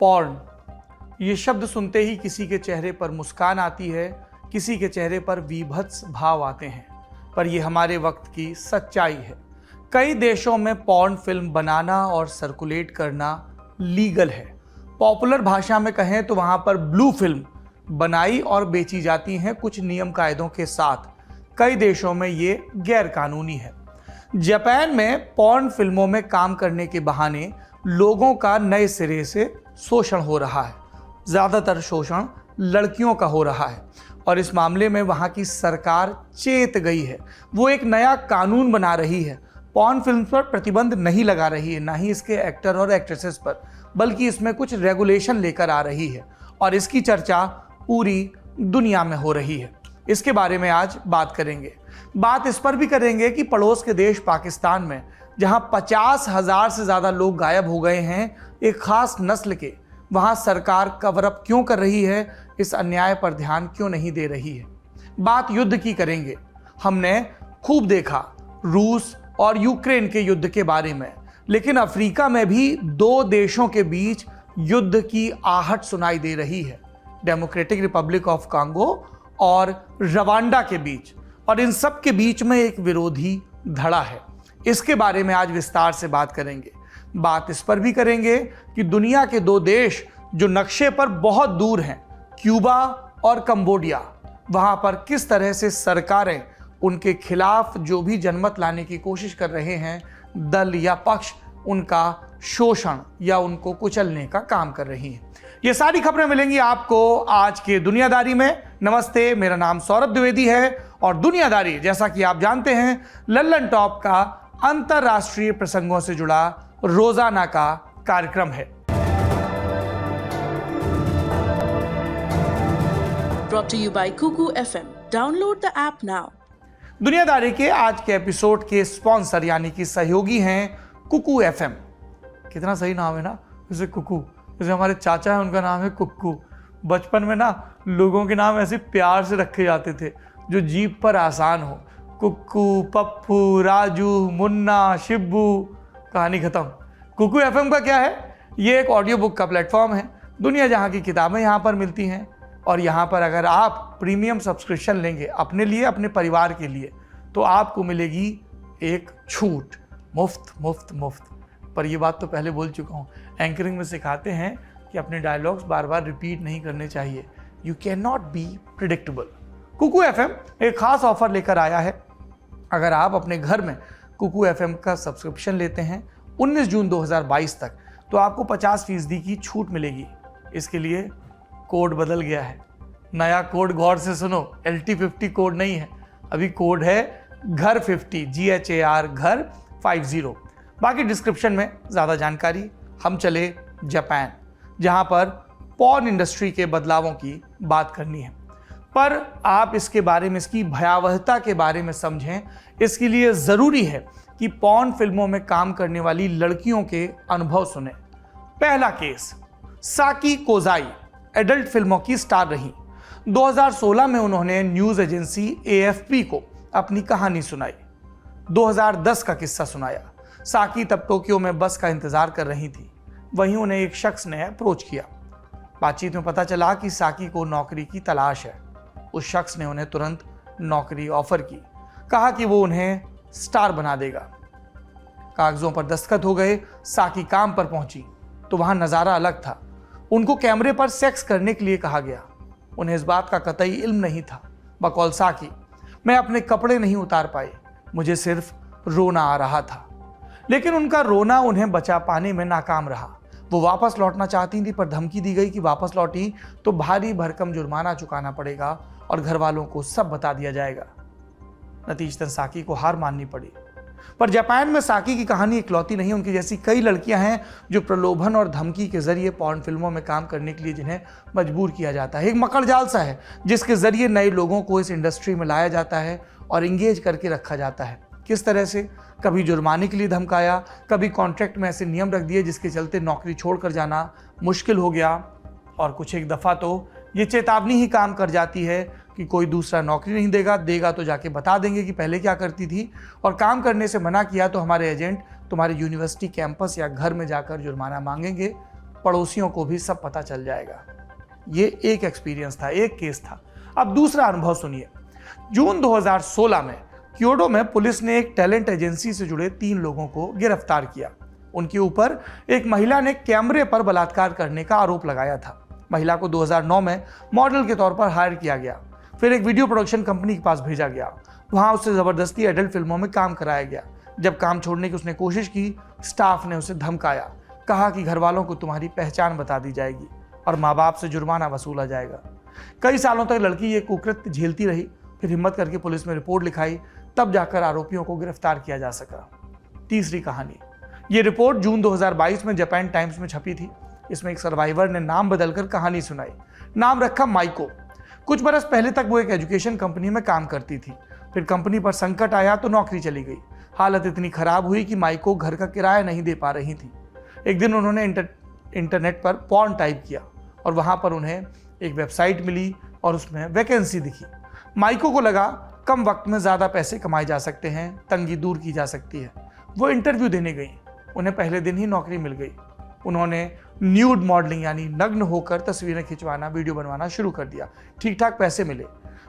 Porn. ये शब्द सुनते ही किसी के चेहरे पर मुस्कान आती है, किसी के चेहरे पर वीभत्स भाव आते हैं, पर ये हमारे वक्त की सच्चाई है। कई देशों में पॉर्न फिल्म बनाना और सर्कुलेट करना लीगल है। पॉपुलर भाषा में कहें तो वहाँ पर ब्लू फिल्म बनाई और बेची जाती हैं कुछ नियम कायदों के साथ। कई देशों में ये गैर कानूनी है। जापान में पॉर्न फिल्मों में काम करने के बहाने लोगों का नए सिरे से शोषण हो रहा है। ज़्यादातर शोषण लड़कियों का हो रहा है और इस मामले में वहाँ की सरकार चेत गई है। वो एक नया कानून बना रही है। पॉर्न फिल्म पर प्रतिबंध नहीं लगा रही है, ना ही इसके एक्टर और एक्ट्रेसेस पर, बल्कि इसमें कुछ रेगुलेशन लेकर आ रही है और इसकी चर्चा पूरी दुनिया में हो रही है। इसके बारे में आज बात करेंगे। बात इस पर भी करेंगे कि पड़ोस के देश पाकिस्तान में जहां 50,000 से ज़्यादा लोग गायब हो गए हैं एक खास नस्ल के, वहां सरकार कवर अप क्यों कर रही है, इस अन्याय पर ध्यान क्यों नहीं दे रही है। बात युद्ध की करेंगे। हमने खूब देखा रूस और यूक्रेन के युद्ध के बारे में, लेकिन अफ्रीका में भी दो देशों के बीच युद्ध की आहट सुनाई दे रही है, डेमोक्रेटिक रिपब्लिक ऑफ कांगो और रवांडा के बीच, और इन सब के बीच में एक विरोधी धड़ा है। इसके बारे में आज विस्तार से बात करेंगे। बात इस पर भी करेंगे कि दुनिया के दो देश जो नक्शे पर बहुत दूर हैं, क्यूबा और कंबोडिया, वहां पर किस तरह से सरकारें उनके खिलाफ जो भी जनमत लाने की कोशिश कर रहे हैं, दल या पक्ष उनका शोषण या उनको कुचलने का काम कर रही हैं। ये सारी खबरें मिलेंगी आपको आज के दुनियादारी में। नमस्ते, मेरा नाम सौरभ द्विवेदी है और दुनियादारी, जैसा कि आप जानते हैं, लल्लन टॉप का अंतरराष्ट्रीय प्रसंगों से जुड़ा रोजाना का कार्यक्रम है। Brought to you by Kuku FM. Download the app now. दुनियादारी के आज के एपिसोड के स्पॉन्सर यानी कि सहयोगी हैं कुकू एफएम। कितना सही नाम है ना, जैसे कुकू, जैसे हमारे चाचा हैं उनका नाम है कुक्कू। बचपन में ना लोगों के नाम ऐसे प्यार से रखे जाते थे जो जीभ पर आसान हो, कुक्कू, पप्पू, राजू, मुन्ना, शिब्बू, कहानी खत्म। कुकू एफएम का क्या है, ये एक ऑडियो बुक का प्लेटफॉर्म है। दुनिया जहाँ की किताबें यहाँ पर मिलती हैं और यहाँ पर अगर आप प्रीमियम सब्सक्रिप्शन लेंगे अपने लिए, अपने परिवार के लिए, तो आपको मिलेगी एक छूट, मुफ्त मुफ्त मुफ्त। पर ये बात तो पहले बोल चुका हूँ, एंकरिंग में सिखाते हैं कि अपने डायलॉग्स बार बार रिपीट नहीं करने चाहिए। You can not be predictable. Kuku FM एक खास ऑफर लेकर आया है। अगर आप अपने घर में कुकू एफएम का सब्सक्रिप्शन लेते हैं 19 जून 2022 तक, तो आपको 50% की छूट मिलेगी। इसके लिए कोड बदल गया है। नया कोड गौर से सुनो, LT50 कोड नहीं है, अभी कोड है घर 50, GHAR घर 50। बाकी डिस्क्रिप्शन में ज़्यादा जानकारी। हम चले जापान, जहाँ पर पॉर्न इंडस्ट्री के बदलावों की बात करनी है। पर आप इसके बारे में, इसकी भयावहता के बारे में समझें, इसके लिए ज़रूरी है कि पॉर्न फिल्मों में काम करने वाली लड़कियों के अनुभव सुने। पहला केस, साकी कोजाई एडल्ट फिल्मों की स्टार रही। 2016 में उन्होंने न्यूज़ एजेंसी AFP को अपनी कहानी सुनाई। 2010 का किस्सा सुनाया। साकी तब टोक्यो में बस का इंतजार कर रही थी। वहीं उन्हें एक शख्स ने अप्रोच किया। बातचीत में पता चला कि साकी को नौकरी की तलाश है। उस शख्स ने उन्हें तुरंत नौकरी ऑफर की, कहा कि वो उन्हें स्टार बना देगा। कागजों पर दस्तखत हो गए। साकी काम पर पहुंची तो वहां नज़ारा अलग था। उनको कैमरे पर सेक्स करने के लिए कहा गया। उन्हें इस बात का कतई इल्म नहीं था। बकौल साकी, मैं अपने कपड़े नहीं उतार पाई, मुझे सिर्फ रोना आ रहा था। लेकिन उनका रोना उन्हें बचा पाने में नाकाम रहा। वो वापस लौटना चाहती थी, पर धमकी दी गई कि वापस लौटी तो भारी भरकम जुर्माना चुकाना पड़ेगा और घर वालों को सब बता दिया जाएगा। नतीजतन साकी को हार माननी पड़ी। पर जापान में साकी की कहानी इकलौती नहीं। उनकी जैसी कई लड़कियां हैं जो प्रलोभन और धमकी के जरिए पॉर्न फिल्मों में काम करने के लिए जिन्हें मजबूर किया जाता है। एक मकड़जाल सा है जिसके जरिए नए लोगों को इस इंडस्ट्री में लाया जाता है और इंगेज करके रखा जाता है। किस तरह से? कभी जुर्माने के लिए धमकाया, कभी कॉन्ट्रैक्ट में ऐसे नियम रख दिए जिसके चलते नौकरी छोड़कर जाना मुश्किल हो गया, और कुछ एक दफ़ा तो ये चेतावनी ही काम कर जाती है कि कोई दूसरा नौकरी नहीं देगा तो जाके बता देंगे कि पहले क्या करती थी, और काम करने से मना किया तो हमारे एजेंट तुम्हारे यूनिवर्सिटी कैंपस या घर में जाकर जुर्माना मांगेंगे पड़ोसियों को भी सब पता चल जाएगा। ये एक एक्सपीरियंस था, एक केस था। अब दूसरा अनुभव सुनिए। जून 2016 में क्योडो में पुलिस ने एक टैलेंट एजेंसी से जुड़े 3 लोगों को गिरफ्तार किया। उनके ऊपर एक महिला ने कैमरे पर बलात्कार करने का आरोप लगाया था। महिला को 2009 में मॉडल के तौर पर हायर किया गया, फिर एक वीडियो प्रोडक्शन कंपनी के पास भेजा गया। वहां उससे जबरदस्ती एडल्ट फिल्मों में काम कराया गया। जब काम छोड़ने की उसने कोशिश की, स्टाफ ने उसे धमकाया, कहा कि घर वालों को तुम्हारी पहचान बता दी जाएगी और माँ बाप से जुर्माना वसूला जाएगा। कई सालों तक लड़की ये कुकृत्य झेलती रही, फिर हिम्मत करके पुलिस में रिपोर्ट लिखाई, तब जाकर आरोपियों को गिरफ्तार किया जा सका। तीसरी कहानी, ये रिपोर्ट जून 2022 में जापान टाइम्स में छपी थी। इसमें एक सर्वाइवर ने नाम बदलकर कहानी सुनाई। नाम रखा माइको। कुछ बरस पहले तक वो एक एजुकेशन कंपनी में काम करती थी, फिर कंपनी पर संकट आया तो नौकरी चली गई। हालत इतनी खराब हुई कि माइको घर का किराया नहीं दे पा रही थी। एक दिन उन्होंने इंटरनेट पर पॉर्न टाइप किया और वहां पर उन्हें एक वेबसाइट मिली और उसमें वैकेंसी दिखी। माइको को लगा कम वक्त में ज़्यादा पैसे कमाए जा सकते हैं, तंगी दूर की जा सकती है। वो इंटरव्यू देने गई। उन्हें पहले दिन ही नौकरी मिल गई। उन्होंने न्यूड मॉडलिंग यानी नग्न होकर तस्वीरें खिंचवाना, वीडियो बनवाना शुरू कर दिया। ठीक ठाक पैसे मिले।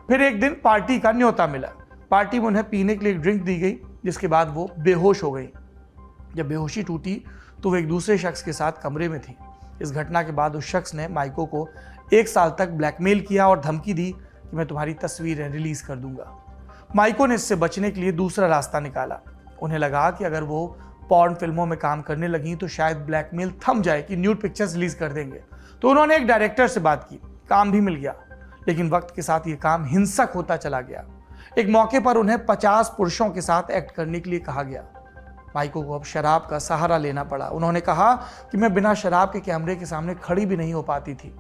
फिर एक दिन पार्टी का न्योता मिला। पार्टी में उन्हें पीने के लिए एक ड्रिंक दी गई, जिसके बाद वो बेहोश हो गई। जब बेहोशी टूटी तो वो एक दूसरे शख्स के साथ कमरे में थी। इस घटना के बाद उस शख्स ने माइको को 1 साल तक ब्लैकमेल किया और धमकी दी कि मैं तुम्हारी तस्वीरें रिलीज कर दूंगा। माइको ने इससे बचने के लिए दूसरा रास्ता निकाला। उन्हें लगा कि अगर वो पॉर्न फिल्मों में काम करने लगी तो शायद ब्लैकमेल थम जाए कि न्यूड पिक्चर्स रिलीज कर देंगे। तो उन्होंने एक डायरेक्टर से बात की, काम भी मिल गया। लेकिन वक्त के साथ ये काम हिंसक होता चला गया। एक मौके पर उन्हें 50 पुरुषों के साथ एक्ट करने के लिए कहा गया। माइको को अब शराब का सहारा लेना पड़ा। उन्होंने कहा कि मैं बिना शराब के कैमरे के सामने खड़ी भी नहीं हो पाती थी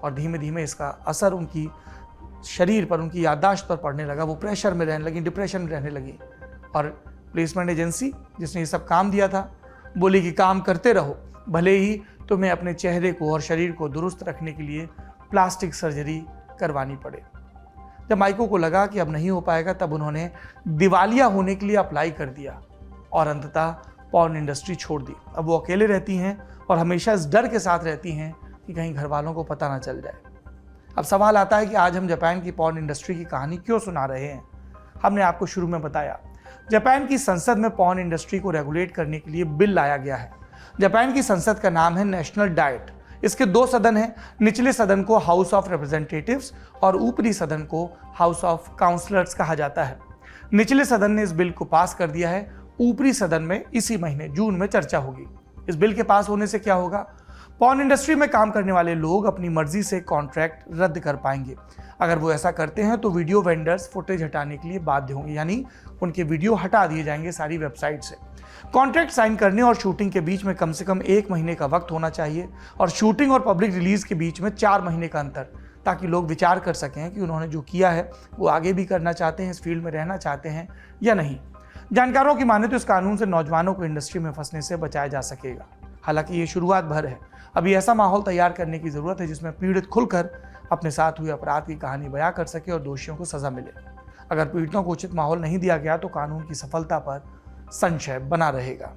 और धीमे धीमे इसका असर उनकी शरीर पर, उनकी याददाश्त पर पड़ने लगा। वो प्रेशर में रहने लगी, डिप्रेशन में रहने लगी। और प्लेसमेंट एजेंसी जिसने ये सब काम दिया था बोली कि काम करते रहो, भले ही तुम्हें अपने चेहरे को और शरीर को दुरुस्त रखने के लिए प्लास्टिक सर्जरी करवानी पड़े। जब माइको को लगा कि अब नहीं हो पाएगा, तब उन्होंने दिवालिया होने के लिए अप्लाई कर दिया और अंततः पॉर्न इंडस्ट्री छोड़ दी। अब वो अकेले रहती हैं और हमेशा इस डर के साथ रहती हैं कि कहीं घर वालों को पता ना चल जाए। अब सवाल आता है कि आज हम जापान की पॉर्न इंडस्ट्री की कहानी क्यों सुना रहे हैं। हमने आपको शुरू में बताया, जापान की संसद में पॉर्न इंडस्ट्री को रेगुलेट करने के लिए बिल लाया गया है। जापान की संसद का नाम है नेशनल डाइट। इसके 2 सदन हैं। निचले सदन को हाउस ऑफ रिप्रेजेंटेटिव्स और ऊपरी सदन को हाउस ऑफ काउंसलर्स कहा जाता है। निचले सदन ने इस बिल को पास कर दिया है। ऊपरी सदन में इसी महीने जून में चर्चा होगी। इस बिल के पास होने से क्या होगा? पॉर्न इंडस्ट्री में काम करने वाले लोग अपनी मर्जी से कॉन्ट्रैक्ट रद्द कर पाएंगे। अगर वो ऐसा करते हैं तो वीडियो वेंडर्स फुटेज हटाने के लिए बाध्य होंगे, यानी उनके वीडियो हटा दिए जाएंगे सारी वेबसाइट से। कॉन्ट्रैक्ट साइन करने और शूटिंग के बीच में कम से कम 1 महीने का वक्त होना चाहिए और शूटिंग और पब्लिक रिलीज के बीच में 4 महीने का अंतर, ताकि लोग विचार कर सकें कि उन्होंने जो किया है वो आगे भी करना चाहते हैं, इस फील्ड में रहना चाहते हैं या नहीं। जानकारों की माने तो इस कानून से नौजवानों को इंडस्ट्री में फंसने से बचाया जा सकेगा। हालांकि ये शुरुआत भर है। अभी ऐसा माहौल तैयार करने की जरूरत है जिसमें पीड़ित खुलकर अपने साथ हुए अपराध की कहानी बयां कर सके और दोषियों को सजा मिले। अगर पीड़ितों को उचित माहौल नहीं दिया गया तो कानून की सफलता पर संशय बना रहेगा।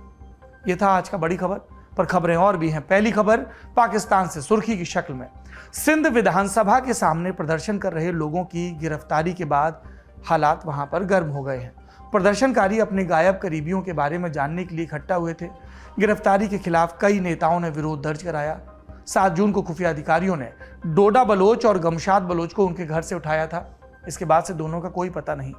यह था आज का बड़ी खबर, पर खबरें और भी हैं। पहली खबर पाकिस्तान से सुर्खी की शक्ल में। सिंध विधानसभा के सामने प्रदर्शन कर रहे लोगों की गिरफ्तारी के बाद हालात वहां पर गर्म हो गए हैं। प्रदर्शनकारी अपने गायब करीबियों के बारे में जानने के लिए इकट्ठा हुए थे। गिरफ्तारी के खिलाफ कई नेताओं ने विरोध दर्ज कराया। 7 जून को खुफिया अधिकारियों ने डोडा बलोच और गमशाद बलोच को उनके घर से उठाया था। इसके बाद से दोनों का कोई पता नहीं।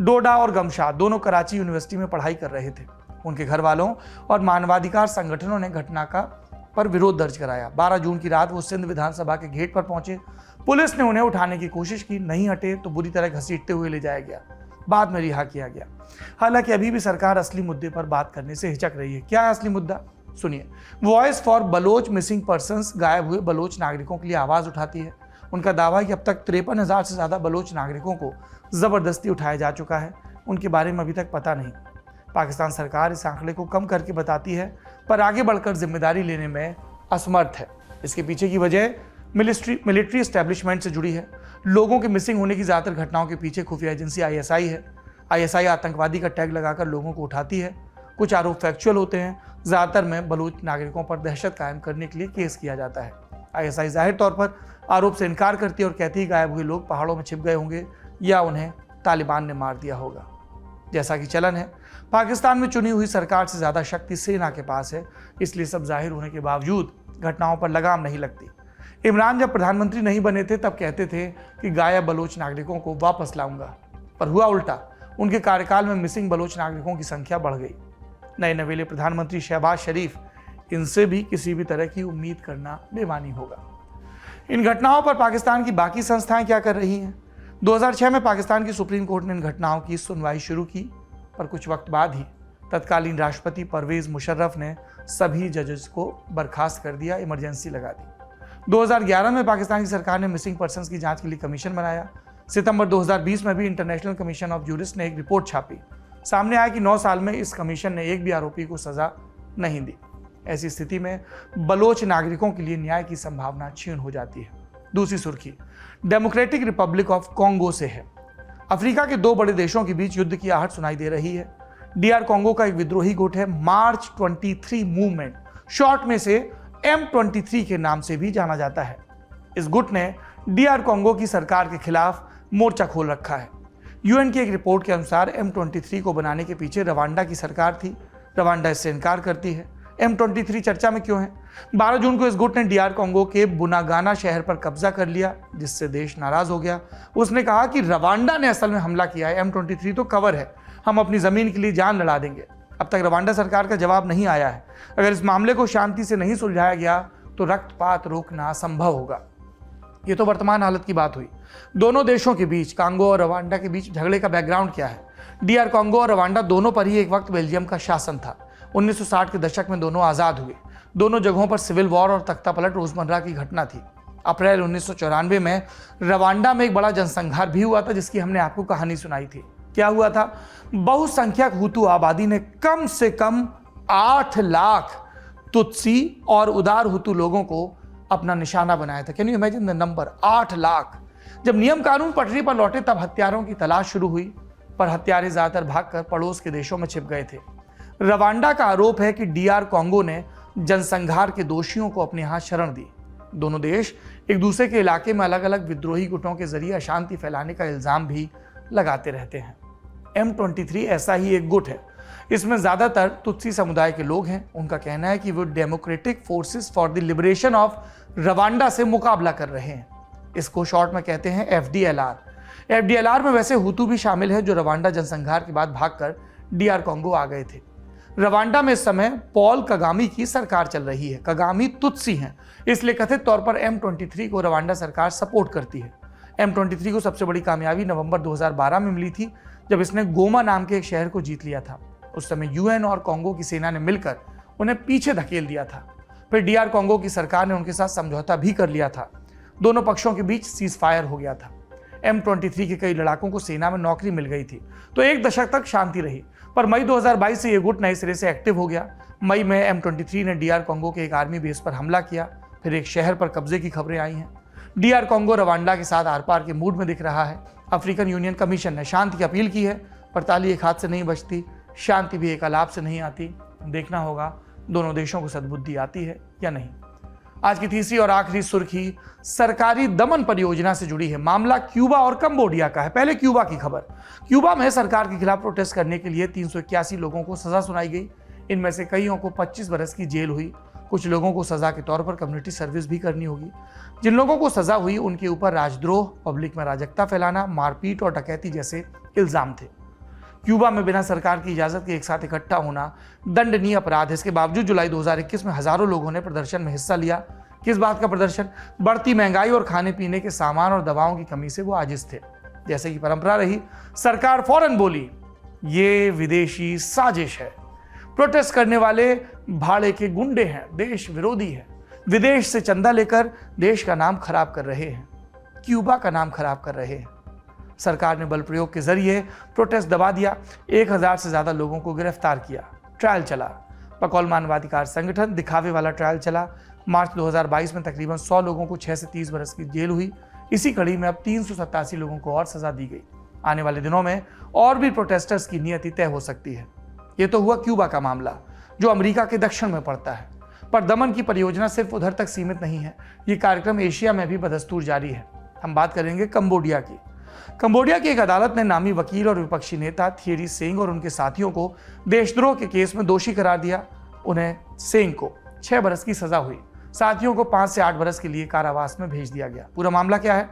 डोडा और गमशाद दोनों कराची यूनिवर्सिटी में पढ़ाई कर रहे थे। उनके घर वालों और मानवाधिकार संगठनों ने घटना का पर विरोध दर्ज कराया। 12 जून की रात वो सिंध विधानसभा के गेट पर पहुंचे। पुलिस ने उन्हें उठाने की कोशिश की, नहीं हटे तो बुरी तरह घसीटते हुए ले जाया गया। बाद में रिहा किया गया। हालांकि अभी भी सरकार असली मुद्दे पर बात करने से हिचक रही है। क्या है असली मुद्दा? सुनिए। Voice for Baloch missing persons गायब हुए बलोच नागरिकों के लिए आवाज उठाती है। उनका दावा है कि अब तक 53,000 से ज्यादा बलोच नागरिकों को जबरदस्ती उठाया जा चुका है। उनके बारे में अभी तक पता नहीं। पाकिस्तान सरकार इस आंकड़े को कम करके बताती है, पर आगे बढ़कर जिम्मेदारी लेने में असमर्थ है। इसके पीछे की वजह मिलिट्री एस्टेब्लिशमेंट से जुड़ी है। लोगों के मिसिंग होने की ज़्यादातर घटनाओं के पीछे खुफिया एजेंसी ISI है। ISI आतंकवादी का टैग लगाकर लोगों को उठाती है। कुछ आरोप फैक्चुअल होते हैं। ज़्यादातर में बलूच नागरिकों पर दहशत कायम करने के लिए केस किया जाता है। ISI जाहिर तौर पर आरोप से इनकार करती है और कहती है गायब हुए लोग पहाड़ों में छिप गए होंगे या उन्हें तालिबान ने मार दिया होगा। जैसा कि चलन है, पाकिस्तान में चुनी हुई सरकार से ज़्यादा शक्ति सेना के पास है, इसलिए सब जाहिर होने के बावजूद घटनाओं पर लगाम नहीं लगती। इमरान जब प्रधानमंत्री नहीं बने थे तब कहते थे कि गायब बलोच नागरिकों को वापस लाऊंगा, पर हुआ उल्टा। उनके कार्यकाल में मिसिंग बलोच नागरिकों की संख्या बढ़ गई। नए नवेले प्रधानमंत्री शहबाज शरीफ, इनसे भी किसी भी तरह की उम्मीद करना बेमानी होगा। इन घटनाओं पर पाकिस्तान की बाकी संस्थाएं क्या कर रही हैं? 2006 में पाकिस्तान की सुप्रीम कोर्ट ने इन घटनाओं की सुनवाई शुरू की, पर कुछ वक्त बाद ही तत्कालीन राष्ट्रपति परवेज मुशर्रफ ने सभी जजेस को बर्खास्त कर दिया, इमरजेंसी लगा दी। 2011 में पाकिस्तान की सरकार ने मिसिंग पर्सन्स की जांच के लिए कमीशन बनाया। सितंबर 2020 में भी इंटरनेशनल कमीशन ऑफ जूरिस्ट ने एक रिपोर्ट छापी। सामने आया कि 9 साल में इस कमीशन ने एक भी आरोपी को सजा नहीं दी। ऐसी स्थिति में बलोच नागरिकों के लिए न्याय की संभावना क्षीण हो जाती है। दूसरी सुर्खी डेमोक्रेटिक रिपब्लिक ऑफ कॉन्गो से है। अफ्रीका के 2 बड़े देशों के बीच युद्ध की आहट सुनाई दे रही है। DR कॉन्गो का एक विद्रोही गुट है, मार्च 23 मूवमेंट, शॉर्ट में से M23 के नाम से भी जाना जाता है। इस गुट ने DR कॉन्गो की सरकार के खिलाफ मोर्चा खोल रखा है। UN की एक रिपोर्ट के अनुसार M23 को बनाने के पीछे रवांडा की सरकार थी। रवांडा इससे इनकार करती है। M23 चर्चा में क्यों है? 12 जून को इस गुट ने DR कॉन्गो के बुनागाना शहर पर कब्जा कर लिया, जिससे देश नाराज हो गया। उसने कहा कि रवांडा ने असल में हमला किया है, M23 तो कवर है, हम अपनी जमीन के लिए जान लड़ा देंगे। अब तक रवांडा सरकार का जवाब नहीं आया है। अगर इस मामले को शांति से नहीं सुलझाया गया तो रक्तपात रोकना असंभव होगा। ये तो वर्तमान हालत की बात हुई। दोनों देशों के बीच, कांगो और रवांडा के बीच झगड़े का बैकग्राउंड क्या है? DR कॉन्गो और रवांडा दोनों पर ही एक वक्त बेल्जियम का शासन था। 1960 के दशक में दोनों आज़ाद हुए। दोनों जगहों पर सिविल वॉर और तख्ता पलट रोजमर्रा की घटना थी। अप्रैल 1994 में रवांडा में एक बड़ा जनसंहार भी हुआ था, जिसकी हमने आपको कहानी सुनाई थी। क्या हुआ था? बहुसंख्यक हुतू आबादी ने कम से कम 8 लाख तुत्सी और उदार हुतू लोगों को अपना निशाना बनाया था। Can you imagine the number? 8 lakh. जब नियम कानून पटरी पर लौटे तब हत्यारों की तलाश शुरू हुई, पर हत्यारे ज्यादातर भागकर पड़ोस के देशों में छिप गए थे। रवांडा का आरोप है कि DR कॉन्गो ने जनसंहार के दोषियों को अपने यहां शरण दी। दोनों देश एक दूसरे के इलाके में अलग अलग विद्रोही गुटों के जरिए अशांति फैलाने का इल्जाम भी लगाते रहते हैं। M23 ऐसा ही एक गुट है। इसमें ज्यादातर तुत्सी समुदाय के लोग हैं। उनका कहना है कि वो democratic forces for the liberation of Rwanda से मुकाबला कर रहे हैं। इसको शॉर्ट में कहते हैं FDLR। FDLR में वैसे हुतू भी शामिल है जो रवांडा जनसंहार के बाद भागकर DR कॉन्गो आ गए थे। रवांडा में इस समय पॉल कगामी की सरकार चल रही है। कगामी तुत्सी हैं, इसलिए कथित तौर पर M23 को रवांडा सरकार सपोर्ट करती है। M23 को सबसे बड़ी कामयाबी नवंबर 2012 में मिली थी, जब इसने गोमा नाम के एक शहर को जीत लिया था। उस समय UN और कॉन्गो की सेना ने मिलकर उन्हें पीछे धकेल दिया था। फिर DR कॉन्गो की सरकार ने उनके साथ समझौता भी कर लिया था। दोनों पक्षों के बीच सीज फायर हो गया था। M23 के कई लड़ाकों को सेना में नौकरी मिल गई थी, तो एक दशक तक शांति रही। पर मई 2022 से ये गुट नए सिरे से एक्टिव हो गया। मई में M23 ने DR कॉन्गो के एक आर्मी बेस पर हमला किया। फिर एक शहर पर कब्जे की खबरें आई हैं। DR कॉन्गो रवांडा के साथ आर पार के मूड में दिख रहा है। अफ्रीकन यूनियन कमीशन ने शांति की अपील की है, पर ताली एक हाथ से नहीं बजती, शांति भी एक अलाप से नहीं आती। देखना होगा दोनों देशों को सद्बुद्धि आती है या नहीं। आज की तीसरी और आखिरी सुर्खी सरकारी दमन परियोजना से जुड़ी है। मामला क्यूबा और कंबोडिया का है। पहले क्यूबा की खबर। क्यूबा में सरकार के खिलाफ प्रोटेस्ट करने के लिए 381 लोगों को सजा सुनाई गई। इनमें से कईयों को 25 बरस की जेल हुई। कुछ लोगों को सजा के तौर पर कम्युनिटी सर्विस भी करनी होगी। जिन लोगों को सजा हुई उनके ऊपर राजद्रोह, पब्लिक में अराजकता फैलाना, मारपीट और डकैती जैसे इल्जाम थे। क्यूबा में बिना सरकार की इजाजत के एक साथ इकट्ठा होना दंडनीय अपराध है। इसके बावजूद जुलाई 2021 में हजारों लोगों ने प्रदर्शन में हिस्सा लिया। किस बात का प्रदर्शन? बढ़ती महंगाई और खाने पीने के सामान और दवाओं की कमी से वो आजिज थे। जैसे कि परंपरा रही, सरकार फौरन बोली, ये विदेशी साजिश है। प्रोटेस्ट करने वाले भाड़े के गुंडे हैं, देश विरोधी है, विदेश से चंदा लेकर देश का नाम खराब कर रहे हैं, क्यूबा का नाम खराब कर रहे हैं। सरकार ने बल प्रयोग के जरिए प्रोटेस्ट दबा दिया। 1000 से ज्यादा लोगों को गिरफ्तार किया। ट्रायल चला। पकौल मानवाधिकार संगठन दिखावे वाला ट्रायल चला। मार्च 2022 में तकरीबन 100 लोगों को 6 से 30 बरस की जेल हुई। इसी कड़ी में अब 387 लोगों को और सजा दी गई। आने वाले दिनों में और भी प्रोटेस्टर्स की नियति तय हो सकती है। ये तो हुआ क्यूबा का मामला, जो अमेरिका के दक्षिण में पड़ता है। पर दमन की परियोजना सिर्फ उधर तक सीमित नहीं है, ये कार्यक्रम एशिया में भी बदस्तूर जारी है। हम बात करेंगे कंबोडिया की। कंबोडिया की एक अदालत ने नामी वकील और विपक्षी नेता थिएरी सेंग और उनके साथियों को देशद्रोह के केस में दोषी करार दिया। उन्हें सेंग को 6 बरस की सजा हुई, साथियों को 5 से 8 बरस के लिए कारावास में भेज दिया गया। पूरा मामला क्या है?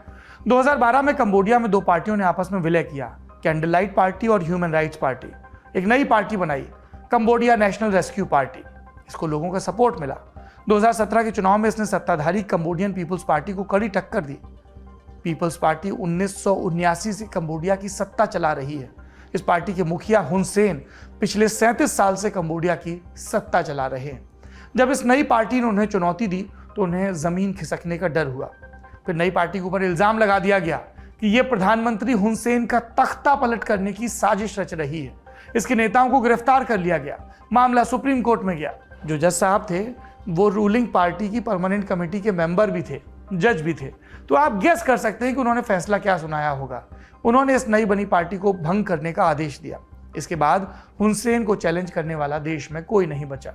2012 में कंबोडिया में 2 पार्टियों ने आपस में विलय किया, कैंडल लाइट पार्टी और ह्यूमन राइट्स पार्टी। एक नई पार्टी बनाई, कंबोडिया नेशनल रेस्क्यू पार्टी। इसको लोगों का सपोर्ट मिला। 2017 के चुनाव में इसने सत्ताधारी कंबोडियन पीपल्स पार्टी को कड़ी टक्कर दी। पीपल्स पार्टी 1979 से कंबोडिया की सत्ता चला रही है। इस पार्टी के मुखिया हुन सेन पिछले 37 साल से कंबोडिया की सत्ता चला रहे हैं। जब इस नई पार्टी ने उन्हें चुनौती दी तो उन्हें जमीन खिसकने का डर हुआ। फिर नई पार्टी के ऊपर इल्जाम लगा दिया गया कि यह प्रधानमंत्री हुन सेन का तख्ता पलट करने की साजिश रच रही है। इसके नेताओं को गिरफ्तार कर लिया गया। मामला सुप्रीम कोर्ट में गया। जो जज साहब थे वो रूलिंग पार्टी की परमानेंट कमेटी के मेंबर भी थे, जज भी थे। तो आप गेस कर सकते हैं कि उन्होंने फैसला क्या सुनाया होगा। उन्होंने इस नई बनी पार्टी को भंग करने का आदेश दिया। इसके बाद हुन सेन को चैलेंज करने वाला देश में कोई नहीं बचा।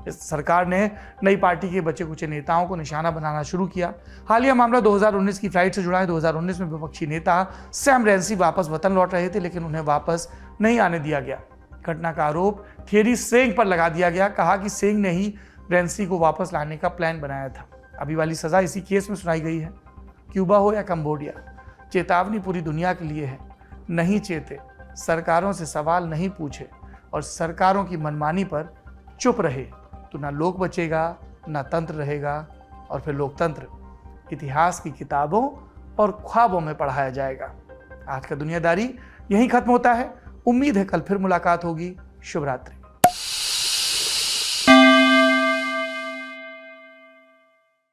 इस सरकार ने नई पार्टी के बचे कुछ नेताओं को निशाना बनाना शुरू किया। हालिया मामला 2019 की फ्लाइट से जुड़ा है। 2019 में विपक्षी नेता सैम रेंसी वापस वतन लौट रहे थे, लेकिन उन्हें वापस नहीं आने दिया गया। घटना का आरोप थिएरी सेंग पर लगा दिया गया। कहा कि सेंग ने ही रेंसी को वापस लाने का प्लान बनाया था। अभी वाली सजा इसी केस में सुनाई गई है। क्यूबा हो या कंबोडिया, चेतावनी पूरी दुनिया के लिए है। नहीं चेते, सरकारों से सवाल नहीं पूछे और सरकारों की मनमानी पर चुप रहे तो ना लोक बचेगा, ना तंत्र रहेगा, और फिर लोकतंत्र इतिहास की किताबों और ख्वाबों में पढ़ाया जाएगा। आज का दुनियादारी यहीं खत्म होता है। उम्मीद है कल फिर मुलाकात होगी। शुभ रात्रि।